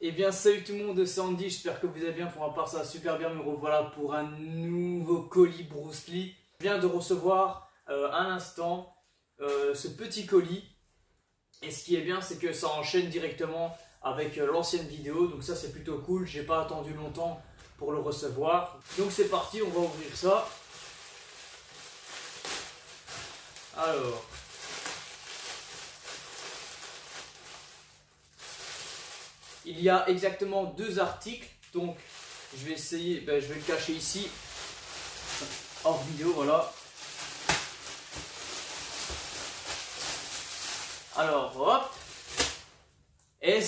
Eh bien salut tout le monde, c'est Andy, j'espère que vous allez bien. Pour ma part ça va super bien, me revoilà pour un nouveau colis Bruce Lee. Je viens de recevoir à l'instant ce petit colis. Et ce qui est bien, c'est que ça enchaîne directement avec l'ancienne vidéo. Donc ça c'est plutôt cool, j'ai pas attendu longtemps pour le recevoir. Donc c'est parti, on va ouvrir ça. Alors... il y a exactement 2 articles, donc je vais essayer, je vais le cacher ici, hors vidéo, voilà. Alors, hop, et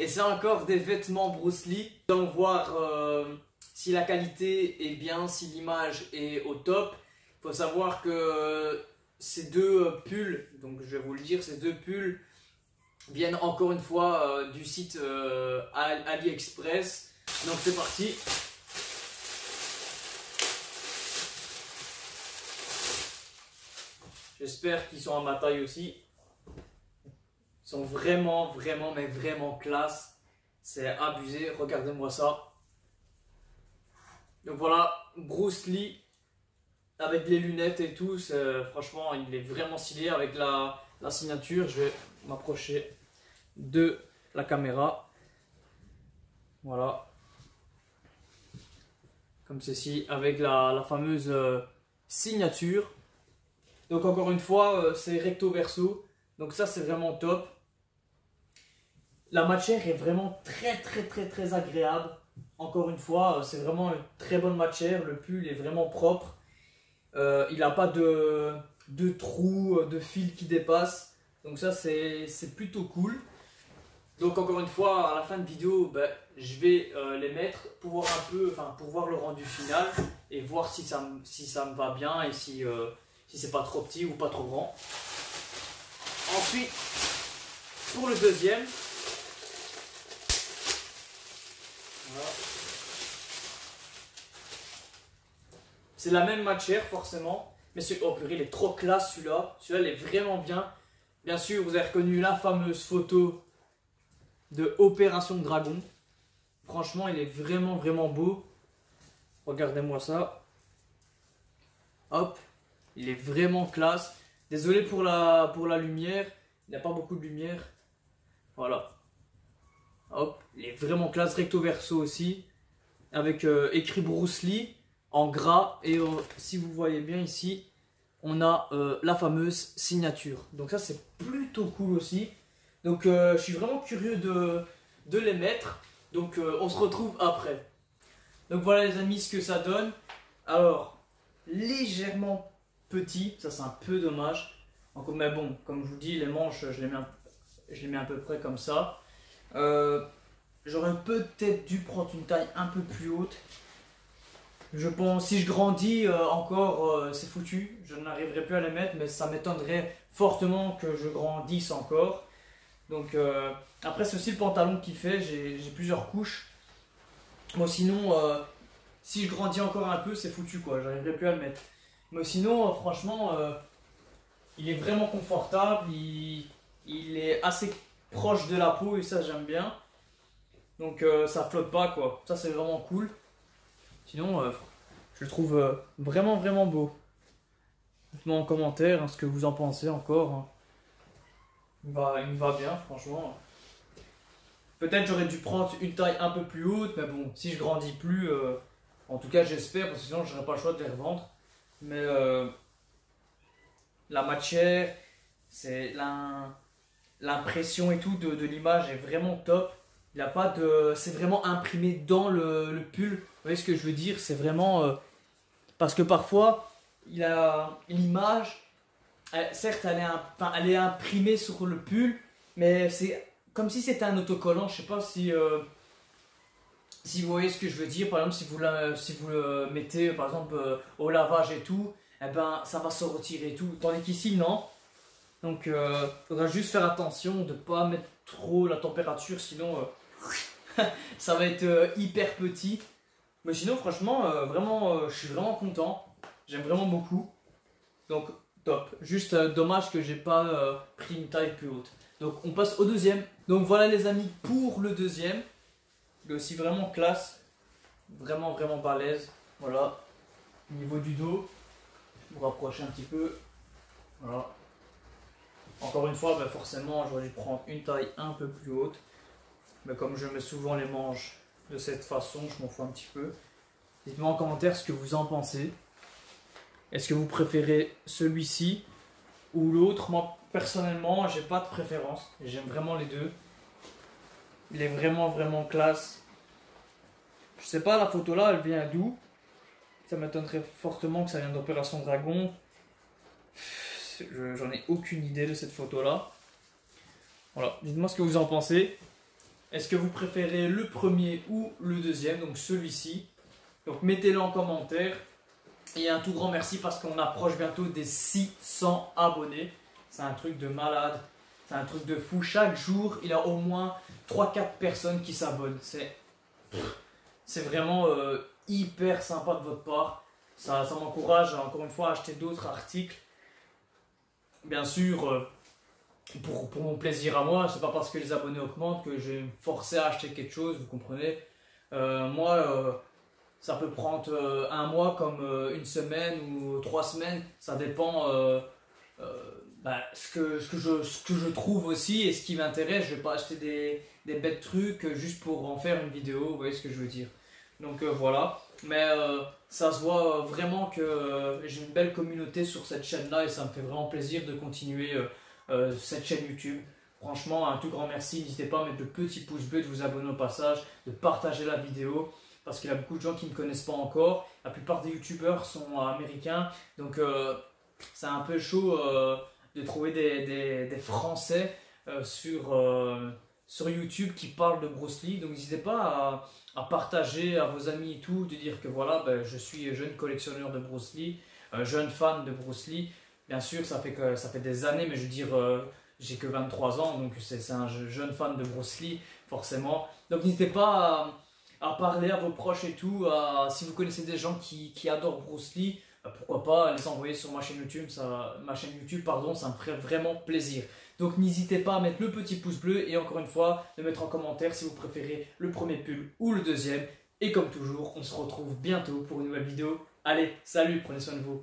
c'est encore des vêtements Bruce Lee. Nous allons voir si la qualité est bien, si l'image est au top. Il faut savoir que ces 2 pulls, donc je vais vous le dire, ces 2 pulls viennent encore une fois du site AliExpress. Donc c'est parti. J'espère qu'ils sont à ma taille aussi. Ils sont vraiment classe. C'est abusé, regardez-moi ça. Donc voilà, Bruce Lee avec les lunettes et tout, franchement il est vraiment stylé avec la signature. Je vais m'approcher de la caméra, voilà, comme ceci, avec la fameuse signature. Donc encore une fois c'est recto verso, donc ça c'est vraiment top. La matière est vraiment très agréable. Encore une fois c'est vraiment une très bonne matière. Le pull est vraiment propre, il n'a pas de trous, de fils qui dépassent. Donc ça c'est plutôt cool. Donc encore une fois à la fin de vidéo je vais les mettre pour voir un peu, pour voir le rendu final et voir si ça me va bien et si c'est pas trop petit ou pas trop grand. Ensuite pour le deuxième, voilà. C'est la même matière forcément, mais oh purée, il est trop classe celui-là. Celui-là il est vraiment bien. Bien sûr, vous avez reconnu la fameuse photo de Opération Dragon. Franchement, il est vraiment beau. Regardez-moi ça. Hop, il est vraiment classe. Désolé pour la lumière, il n'y a pas beaucoup de lumière. Voilà. Hop, il est vraiment classe, recto verso aussi. Avec écrit Bruce Lee en gras. Et si vous voyez bien ici, on a la fameuse signature. Donc ça c'est plutôt cool aussi. Donc je suis vraiment curieux de les mettre. Donc on se retrouve après. Donc voilà les amis ce que ça donne. Alors légèrement petit, ça c'est un peu dommage. Encore, mais bon, comme je vous dis, les manches je les mets à peu près comme ça. J'aurais peut-être dû prendre une taille un peu plus haute. Je pense, si je grandis encore, c'est foutu. Je n'arriverai plus à les mettre, mais ça m'étonnerait fortement que je grandisse encore. Donc, après, c'est aussi le pantalon qui fait. J'ai plusieurs couches. Bon, sinon, si je grandis encore un peu, c'est foutu, quoi. J'arriverai plus à le mettre. Mais sinon, franchement, il est vraiment confortable. Il est assez proche de la peau et ça, j'aime bien. Donc, ça flotte pas, quoi. Ça, c'est vraiment cool. Sinon, je le trouve vraiment beau. Dites-moi en commentaire ce que vous en pensez encore. Hein. Il me va bien, franchement. Peut-être j'aurais dû prendre une taille un peu plus haute, mais bon, si je grandis plus, en tout cas j'espère, parce que sinon je n'aurais pas le choix de les revendre. Mais la matière, c'est l'impression et tout de l'image est vraiment top. Il a pas de, c'est vraiment imprimé dans le pull. Vous voyez ce que je veux dire? C'est vraiment parce que parfois l'image, certes elle est imprimée sur le pull, mais c'est comme si c'était un autocollant. Je sais pas si vous voyez ce que je veux dire. Par exemple, si vous le mettez par exemple au lavage et tout, eh ben ça va se retirer et tout. Tandis qu'ici non. Donc il faudra juste faire attention de ne pas mettre trop la température, sinon ça va être hyper petit. Mais sinon franchement vraiment je suis vraiment content. J'aime vraiment beaucoup. Donc top. Juste dommage que j'ai pas pris une taille plus haute. Donc on passe au deuxième. Donc voilà les amis pour le deuxième. Il est aussi vraiment classe. Vraiment balèze. Voilà. Au niveau du dos. Je vais vous rapprocher un petit peu. Voilà. Encore une fois, forcément j'aurais dû prendre une taille un peu plus haute. Mais comme je mets souvent les manches de cette façon, je m'en fous un petit peu. Dites-moi en commentaire ce que vous en pensez. Est-ce que vous préférez celui-ci ou l'autre? Moi personnellement, j'ai pas de préférence. J'aime vraiment les deux. Il est vraiment classe. Je sais pas, la photo là, elle vient d'où? Ça m'étonnerait fortement que ça vienne d'Opération Dragon. J'en ai aucune idée de cette photo là. Voilà, dites-moi ce que vous en pensez. Est-ce que vous préférez le premier ou le deuxième, donc celui-ci? Donc mettez-le en commentaire. Et un tout grand merci parce qu'on approche bientôt des 600 abonnés. C'est un truc de malade. C'est un truc de fou. Chaque jour, il y a au moins 3-4 personnes qui s'abonnent. C'est vraiment hyper sympa de votre part. Ça m'encourage encore une fois à acheter d'autres articles. Bien sûr, pour mon plaisir à moi, c'est pas parce que les abonnés augmentent que je vais me forcer à acheter quelque chose, vous comprenez. Moi, ça peut prendre un mois comme une semaine ou 3 semaines, ça dépend ce que je trouve aussi et ce qui m'intéresse. Je vais pas acheter des bêtes trucs juste pour en faire une vidéo, vous voyez ce que je veux dire. Donc voilà, mais ça se voit vraiment que j'ai une belle communauté sur cette chaîne là et ça me fait vraiment plaisir de continuer cette chaîne YouTube. Franchement, un tout grand merci. N'hésitez pas à mettre le petit pouce bleu, de vous abonner au passage, de partager la vidéo parce qu'il y a beaucoup de gens qui ne me connaissent pas encore. La plupart des youtubeurs sont américains, donc c'est un peu chaud de trouver des Français sur YouTube qui parlent de Bruce Lee. Donc n'hésitez pas à partager à vos amis et tout, de dire que voilà, je suis jeune collectionneur de Bruce Lee, jeune fan de Bruce Lee. Bien sûr, ça fait des années, mais je veux dire, j'ai que 23 ans, donc c'est un jeune fan de Bruce Lee, forcément. Donc n'hésitez pas à parler à vos proches et tout, si vous connaissez des gens qui adorent Bruce Lee, pourquoi pas les envoyer sur ma chaîne YouTube, ça me ferait vraiment plaisir. Donc n'hésitez pas à mettre le petit pouce bleu et encore une fois, de mettre en commentaire si vous préférez le premier pull ou le deuxième. Et comme toujours, on se retrouve bientôt pour une nouvelle vidéo. Allez, salut, prenez soin de vous.